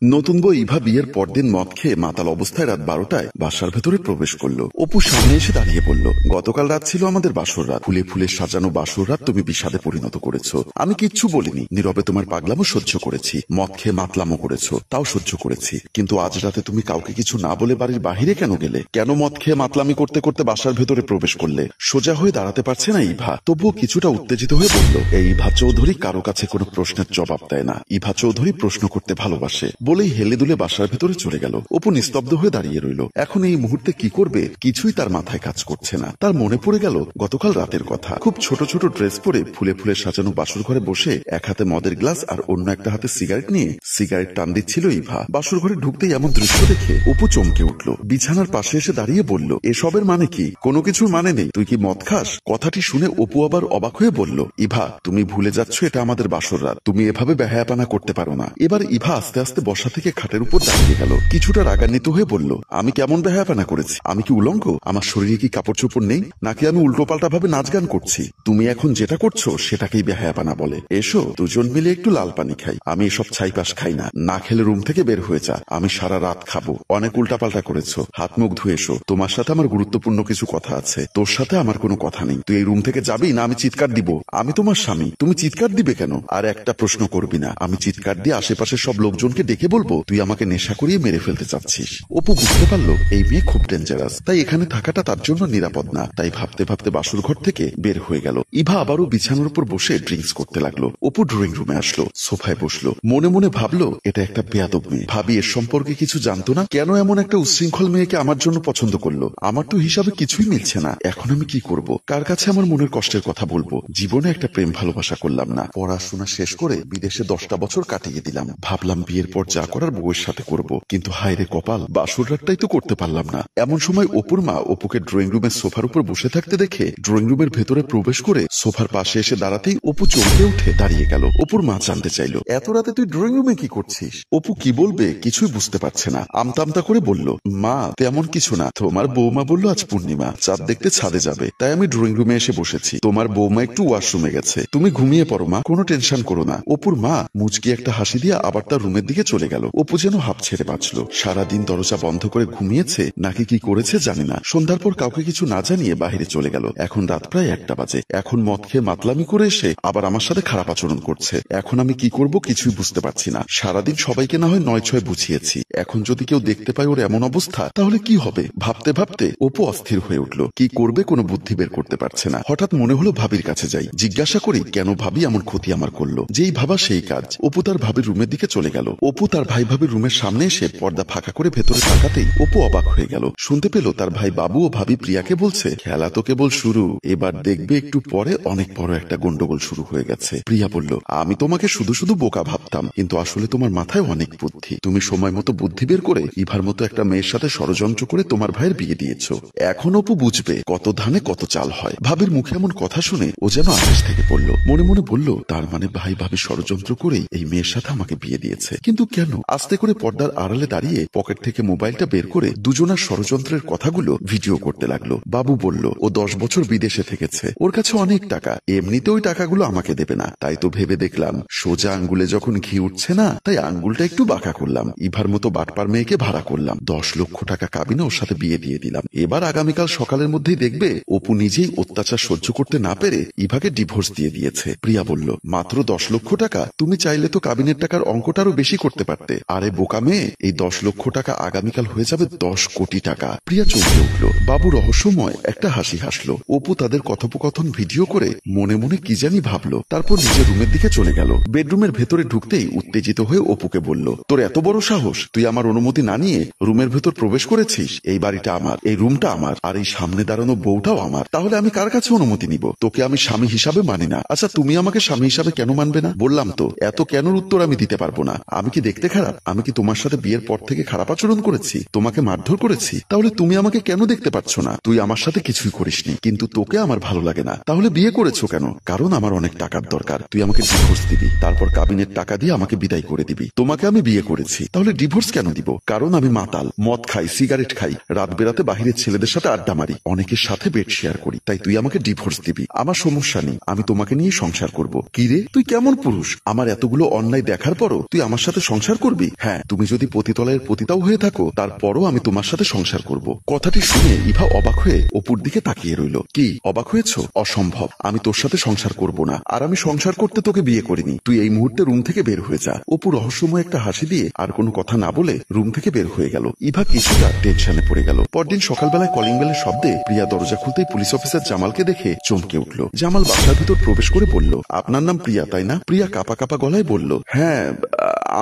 নতুন বউ ইভা বিয়ের পরদিন মদ খেয়ে মাতাল অবস্থায় রাত 12টায় বাসার ভেতরে প্রবেশ করলো। অপু সামনে এসে দাঁড়িয়ে বলল, গতকাল রাত ছিল আমাদের বাসর রাত। ফুলে ফুলে সাজানো বাসর রাত তুমি বিষাদে পরিণত করেছো। আমি কিচ্ছু বলিনি, নীরবে তোমার পাগলামো সহ্য করেছি, মদ খেয়ে মাতলামো করেছো তাও সহ্য করেছি, কিন্তু আজ রাতে তুমি কাউকে কিছু না বলে বাড়ির বাহিরে কেন গেলে? কেন মদ খেয়ে মাতলামি করতে করতে বাসার ভেতরে প্রবেশ করলে? সোজা হয়ে দাঁড়াতে পারছে না ইভা, তবুও কিছুটা উত্তেজিত হয়ে বলল। এই ইভা চৌধুরী কারো কাছে কোনো প্রশ্নের জবাব দেয় না। ইভা চৌধুরী প্রশ্ন করতে ভালোবাসে বলেই হেলে দুলে বাসার ভেতরে চলে গেল। অপু নিস্তব্ধ হয়ে দাঁড়িয়ে রইল। এখন এই মুহূর্তে কি করবে কিছুই তার মাথায় কাজ করছে না। তার মনে পড়ে গেল গতকাল রাতের কথা। খুব ছোট ছোট ড্রেস পরে ফুলে ফুলে সাজানো বাসর ঘরে বসে এক হাতে মদের গ্লাস আর অন্য একটা হাতে সিগারেট নিয়ে সিগারেট টান দিচ্ছিল ইভা। বাসর ঘরে ঢুকতেই এমন দৃশ্য দেখে অপু চমকে উঠল। বিছানার পাশে এসে দাঁড়িয়ে বলল, এসবের মানে কি? কোনো কিছুর মানে নেই। তুই কি মদ খাস? কথাটি শুনে অপু আবার অবাক হয়ে বলল, ইভা তুমি ভুলে যাচ্ছ এটা আমাদের বাসর রাত। তুমি এভাবে বেহায়াপনা করতে পারো না। এবার ইভা আস্তে আস্তে বসা থেকে খাটের উপর দাঁড়িয়ে গেল। কিছুটা রাগান্বিত হয়ে বলল, আমি কেমন বেহায়াপনা করেছি? আমি কি উলঙ্গ? আমার শরীরে কি কাপড় চোপড় নেই? নাকি আমি উল্টোপাল্টা ভাবে নাচ গান করছি? তুমি এখন যেটা করছো সেটাকেই বেহায়াপনা বলে। এসো দুজন মিলে একটু লাল পানি খাই। আমি এসব ছাইপাশ খাই না। না খেলে রুম থেকে বের হয়ে যা। আমি সারা রাত খাবো। অনেক উল্টাপাল্টা করেছো। হাত মুখ ধুয়ে এসো। তোমার সাথে আমার গুরুত্বপূর্ণ কিছু কথা আছে। তোর সাথে আমার কোনো কথা নেই। তুই এই রুম থেকে যাবি না আমি চিৎকার দিব? আমি তোমার স্বামী, তুমি চিৎকার দিবে কেন? আর একটা প্রশ্ন করবি না। আমি চিৎকার দিয়ে আশেপাশের সব লোকজনকে ডেকে বলবো তুই আমাকে নেশা করিয়ে মেরে ফেলতে চাচ্ছিস। অপু বুঝতে পারলো এই মেয়ে খুব ডেঞ্জারাস, তাই এখানে থাকাটা তার জন্য নিরাপদ না। তাই ভাবতে ভাবতে বাসুর ঘর থেকে বের হয়ে গেল। ইভা আবারও বিছানার উপর বসে ড্রিঙ্কস করতে লাগলো। অপু ড্রয়িং রুমে আসলো, সোফায় বসলো। মনে মনে ভাবলো এটা একটা বেয়াদব মেয়ে। ভাবি এর সম্পর্কে কিছু জানতো না। কেন এমন একটা উচ্ছৃঙ্খল মেয়েকে আমার জন্য পছন্দ করলো? আমার তো হিসাবে কিছুই মিলছে না। এখন আমি কি করব? কার কাছে আমার মনের কষ্টের কথা বলবো? জীবনে একটা প্রেম ভালোবাসা করলাম না। পড়াশোনা শেষ করে বিদেশে 10টা বছর কাটিয়ে দিলাম। ভাবলাম বিয়ের পর যা করার বউয়ের সাথে করব, কিন্তু হায় রে কপাল, বাসর রাতটাই তো করতে পারলাম না। এমন সময় অপুর মা অপুকে ড্রয়িং রুমের সোফার উপর বসে থাকতে দেখে ড্রয়িং রুমের ভেতরে প্রবেশ করে সোফার পাশে এসে দাঁড়াতেই অপু চমকে উঠে দাঁড়িয়ে গেল। অপুর মা জানতে চাইল, এত রাতে তুই ড্রয়িং রুমে কি করছিস? অপু কি বলবে কিছুই বুঝতে পারছে না। আমতা আমতা করে বলল, মা তেমন কিছু না। তোমার বৌমা বলল আজ পূর্ণিমা, চাঁদ দেখতে ছাদে যাবে, তাই আমি ড্রয়িং রুমে এসে বসেছি। তোমার বৌমা একটু ওয়াশরুমে গেছে, তুমি ঘুমিয়ে পড়ো মা, কোনো টেনশন করো না। অপুর মা মুচকি একটা হাসি দিয়ে আবার তার রুমের দিকে চলে গেল। অপু যেন হাঁপ ছেড়ে বাঁচল। সারাদিন দরজা বন্ধ করে ঘুমিয়েছে নাকি কি করেছে জানি না। সন্ধ্যার পর কাউকে কিছু না জানিয়ে বাহিরে চলে গেল। এখন রাত প্রায় 1টা বাজে। এখন মদ খেয়ে মাতলামি করে এসে আবার আমার সাথে খারাপ আচরণ করছে। এখন আমি কি করব কিছুই বুঝতে পারছি না। সারাদিন সবাইকে না হয় 9-6 বুঝিয়েছি। এখন যদি কেউ দেখতে পায় ওর এমন অবস্থা তাহলে কি হবে? ভাবতে ভাবতে অপু অস্থির হয়ে উঠল। কি করবে কোনো বুদ্ধি বের করতে পারছে না। হঠাৎ মনে হলো ভাবির কাছে যাই, জিজ্ঞাসা করি কেন ভাবি এমন ক্ষতি আমার করলো। যেই ভাবা সেই কাজ। অপু তার ভাবির রুমের দিকে চলে গেল। অপু তার ভাই ভাবির রুমের সামনে এসে পর্দা ফাঁকা করে ভেতরে তাকাতেই অপু অবাক হয়ে গেল। শুনতে পেল তার ভাই বাবু ও ভাবি প্রিয়াকে বলছে, খেলা তো কেবল শুরু, এবার দেখবে একটু পরে অনেক বড় একটা গন্ডগোল শুরু হয়ে গেছে। প্রিয়া বলল, আমি তোমাকে শুধু শুধু বোকা ভাবতাম, কিন্তু আসলে তোমার মাথায় অনেক বুদ্ধি। তুমি সময় মতো বুদ্ধি বের করে ইভার মতো একটা মেয়ের সাথে ষড়যন্ত্র করে তোমার ভাইয়ের বিয়ে দিয়েছো। এখন অপু বুঝবে কত ধানে কত চাল হয়। ভাবির মুখে এমন কথা শুনে ও যেন আকাশ থেকে পড়লো। মনে মনে বলল, তার মানে ভাই ভাবি ষড়যন্ত্র করেই এই মেয়ের সাথে আমাকে বিয়ে দিয়েছে। কিন্তু কেন? আস্তে করে পর্দার আড়ালে দাঁড়িয়ে পকেট থেকে মোবাইলটা বের করে দুজনার ষড়যন্ত্রের কথাগুলো ভিডিও করতে লাগলো। বাবু বলল, ও 10 বছর বিদেশে থেকেছে, ওর কাছে অনেক টাকা, এমনিতে ওই টাকাগুলো আমাকে দেবে না। তাই তো ভেবে দেখলাম সোজা আঙ্গুলে যখন ঘি উঠছে না, তাই আঙ্গুলটা একটু বাঁকা করলাম। ইভার মতো বাটপার মেয়েকে ভাড়া করলাম, 10 লক্ষ টাকা কাবিনে ওর সাথে বিয়ে দিয়ে দিলাম। এবার আগামীকাল সকালের মধ্যেই দেখবে অপু নিজেই অত্যাচার সহ্য করতে না পেরে ইভাকে ডিভোর্স দিয়ে দিয়েছে। প্রিয়া বলল, মাত্র 10 লক্ষ টাকা? তুমি চাইলে তো কাবিনের টাকার অঙ্কটারও বেশি করতে পারতে। আরে বোকা মেয়ে, এই 10 লক্ষ টাকা আগামীকাল হয়ে যাবে 10 কোটি টাকা। প্রিয়া চমকে উঠল। বাবু রহস্যময় একটা হাসি হাসলো। অপু তাদের কথোপকথন ভিডিও করে মনে মনে কি জানি ভাবলো। তারপর নিজের রুমের দিকে চলে গেল। বেডরুমের ভেতরে ঢুকতেই উত্তেজিত হয়ে অপুকে বলল, তোর এত বড় সাহস, তুই আমার অনুমতি না নিয়ে রুমের ভেতর প্রবেশ করেছিস? এই বাড়িটা আমার, এই রুমটা আমার, আর এই সামনে দাঁড়ানো বউটাও আমার। তাহলে আমি কার কাছে অনুমতি নিব? তোকে আমি স্বামী হিসাবে মানি না। আচ্ছা তুমি আমাকে স্বামী হিসাবে কেন মানবে না? বললাম তো, এত কেনর উত্তর আমি দিতে পারবো না। আমি কি দেখতে খারাপ? আমি কি তোমার সাথে বিয়ের পর থেকে খারাপ আচরণ করেছি? তোমাকে মারধর করেছি? তাহলে তুমি আমাকে কেন দেখতে পাচ্ছ না? তুই আমার সাথে কিছুই করিসনি, কিন্তু তোকে আমার ভালো লাগে না। তাহলে বিয়ে করেছো কেন? কারণ আমার অনেক টাকার দরকার। তুই আমাকে ডিভোর্স দিবি, তারপর কাবিনের টাকা দিয়ে আমাকে বিদায় করে দিবি। তোমাকে আমি বিয়ে করেছি, তাহলে ডিভোর্স কেন দিব? কারণ আমি মাতাল, মদ খাই, সিগারেট খাই, রাত বেরাতে বাহিরের ছেলেদের সাথে আড্ডা মারি, অনেকের সাথে বেড শেয়ার করি। তাই তুই আমাকে ডিভোর্স দিবি। আমার সমস্যা নেই, আমি তোমাকে নিয়ে সংসার করব। কি রে, তুই কেমন পুরুষ? আমার এতগুলো অন্যায় দেখার পরও তুই আমার সাথে সংসার সংসার করবি? হ্যাঁ, তুমি যদি পতিতলায়ের পতিতাও হয়ে থাকো তারপরও আমি তোমার সাথে সংসার করব। কথাটি শুনে ইভা অবাক হয়ে অপুর দিকে তাকিয়ে রইল। কি অবাক হয়েছ? অসম্ভব, আমি তোর সাথে সংসার করব না, আর আমি সংসার করতে তোকে বিয়ে করিনি। তুই এই মুহূর্তে রুম থেকে বের হয়ে যা। অপু রহস্যময় একটা হাসি দিয়ে আর কোনো কথা না বলে রুম থেকে বের হয়ে গেল। ইভা কিছুটা টেনশনে পড়ে গেল। পরদিন সকালবেলায় কলিং বেলের শব্দে প্রিয়া দরজা খুলতেই পুলিশ অফিসার জামালকে দেখে চমকে উঠল। জামাল বাসার ভিতর প্রবেশ করে বলল, আপনার নাম প্রিয়া তাই না? প্রিয়া কাপা কাপা গলায় বলল, হ্যাঁ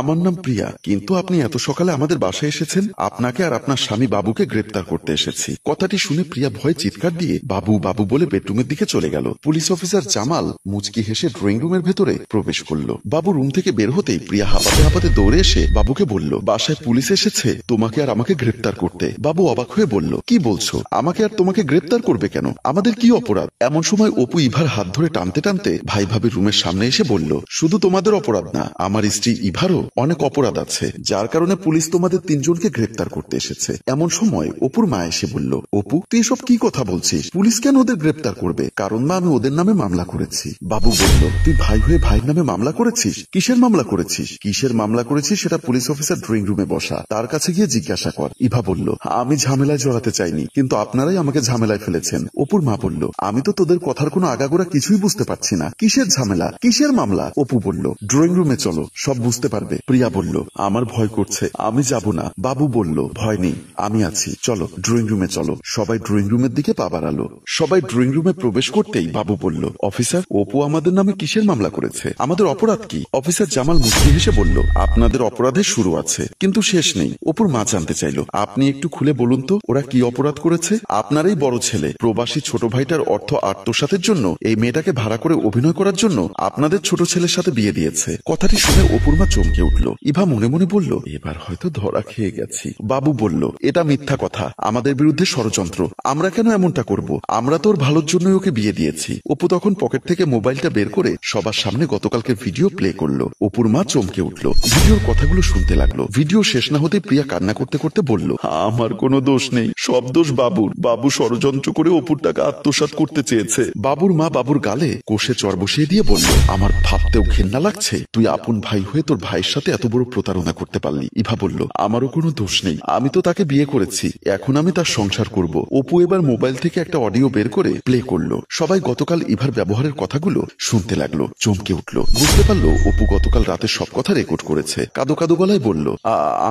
আমার নাম প্রিয়া, কিন্তু আপনি এত সকালে আমাদের বাসায় এসেছেন? আপনাকে আর আপনার স্বামী বাবুকে গ্রেপ্তার করতে এসেছি। কথাটি শুনে প্রিয়া ভয়ে চিৎকার দিয়ে বাবু বাবু বলে বেডরুমের দিকে চলে গেল। পুলিশ অফিসার জামাল মুচকি হেসে ড্রয়িং রুমের ভেতরে প্রবেশ করল। বাবু রুম থেকে বের হতেই প্রিয়া হাঁপাতে হাঁপাতে দৌড়ে এসে বাবুকে বলল, বাসায় পুলিশ এসেছে তোমাকে আর আমাকে গ্রেপ্তার করতে। বাবু অবাক হয়ে বলল, কি বলছো? আমাকে আর তোমাকে গ্রেপ্তার করবে কেন? আমাদের কি অপরাধ? এমন সময় অপু ইভার হাত ধরে টানতে টানতে ভাই ভাবির রুমের সামনে এসে বলল, শুধু তোমাদের অপরাধ না, আমার স্ত্রী ইভারও অনেক অপরাধ আছে, যার কারণে পুলিশ তোমাদের তিনজনকে গ্রেপ্তার করতে এসেছে। এমন সময় অপুর মা এসে বলল, অপু তুই এসব কি কথা বলছিস? পুলিশ কেন ওদের গ্রেপ্তার করবে? কারণ মা আমি ওদের নামে মামলা করেছি। বাবু বলল, তুই ভাই হয়ে ভাইয়ের নামে মামলা করেছিস? কিসের মামলা করেছিস? কিসের মামলা করেছিস সেটা পুলিশ অফিসার ড্রয়িং রুমে বসা, তার কাছে গিয়ে জিজ্ঞাসা কর। ইভা বলল, আমি ঝামেলায় জড়াতে চাইনি, কিন্তু আপনারাই আমাকে ঝামেলায় ফেলেছেন। অপুর মা বলল, আমি তো তোদের কথার কোনো আগাগোড়া কিছুই বুঝতে পারছি না, কিসের ঝামেলা, কিসের মামলা? অপু বলল, ড্রয়িং রুমে চলো, সব বুঝতে পারবে। প্রিয়া বলল, আমার ভয় করছে, আমি যাব না। বাবু বলল, ভয় নেই, আমি আছি, চলো ড্রয়িং রুমে চলো। সবাই ড্রয়িং রুমের দিকে পা বাড়ালো। সবাই ড্রয়িং রুমে প্রবেশ করতেই বাবু বলল, অফিসার অপু আমাদের নামে কিসের মামলা করেছে? আমাদের অপরাধ কি? অফিসার জামাল মুচকি হেসে বলল, আপনাদের অপরাধের শুরু আছে কিন্তু শেষ নেই। অপুর মা জানতে চাইল, আপনি একটু খুলে বলুন তো ওরা কি অপরাধ করেছে? আপনারই বড় ছেলে প্রবাসী ছোট ভাইটার অর্থ আত্মসাতের জন্য এই মেয়েটাকে ভাড়া করে অভিনয় করার জন্য আপনাদের ছোট ছেলের সাথে বিয়ে দিয়েছে। কথাটি শুনে অপুর মা চমকে উঠল। ইভা মনে মনে বলল, এবার হয়তো ধরা খেয়ে গেছি। বাবু বলল, এটা মিথ্যা কথা, আমাদের বিরুদ্ধে ষড়যন্ত্র। আমরা কেন এমনটা করব? আমরা তোর ভালোর জন্যই ওকে বিয়ে দিয়েছি। অপু তখন পকেট থেকে মোবাইলটা বের করে সবার সামনে গতকালকে ভিডিও প্লে করলো। অপুর মা চমকে উঠল, ভিডিওর কথাগুলো শুনতে লাগলো। ভিডিও শেষ না হতে প্রিয়া কান্না করতে করতে বলল, আমার কোনো দোষ নেই, সব দোষ বাবুর। বাবু ষড়যন্ত্র করে অপুর টাকা আত্মসাৎ করতে চেয়েছে। বাবুর মা বাবুর গালে কষে চর বসিয়ে দিয়ে বলল, আমার ভাবতেও ঘেন্না লাগছে, তুই আপন ভাই হয়ে তোর ভাইয়ের সাথে এত বড় প্রতারণা করতে পারলি। ইভা বলল, আমারও কোনো দোষ নেই, আমি তো তাকে বিয়ে করেছি, এখন আমি তার সংসার করব। অপু এবার মোবাইল থেকে একটা অডিও বের করে প্লে করলো। সবাই গতকাল ইভার ব্যবহারের কথাগুলো শুনতে লাগলো, চমকে উঠলো। বুঝতে পারলো অপু গতকাল রাতে সব কথা রেকর্ড করেছে। কাদো কাদো গলায় বলল,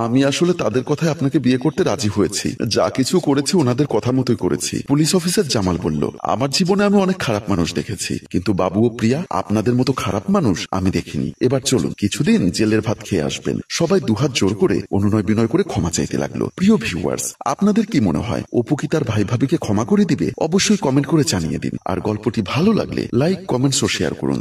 আমি আসলে তাদের কথায় আপনাকে বিয়ে করতে রাজি হয়েছি, যা কিছু করেছি ওনাদের কথা মতোই করেছি। পুলিশ অফিসার জামাল বলল, আমার জীবনে আমি অনেক খারাপ মানুষ দেখেছি, কিন্তু বাবু ও প্রিয়া আপনাদের মতো খারাপ মানুষ আমি দেখিনি। এবার চলুন কিছুদিন জেলের ভাত খেয়ে আসবেন। সবাই দুহাত জোর করে অনুনয় বিনয় করে ক্ষমা চাইতে লাগলো। প্রিয় ভিউয়ার্স, আপনাদের কি মনে হয় অপু কি তার ভাই ভাবিকে ক্ষমা করে দিবে? অবশ্যই কমেন্ট করে জানিয়ে দিন। আর গল্পটি ভালো লাগলে লাইক, কমেন্টস ও শেয়ার করুন।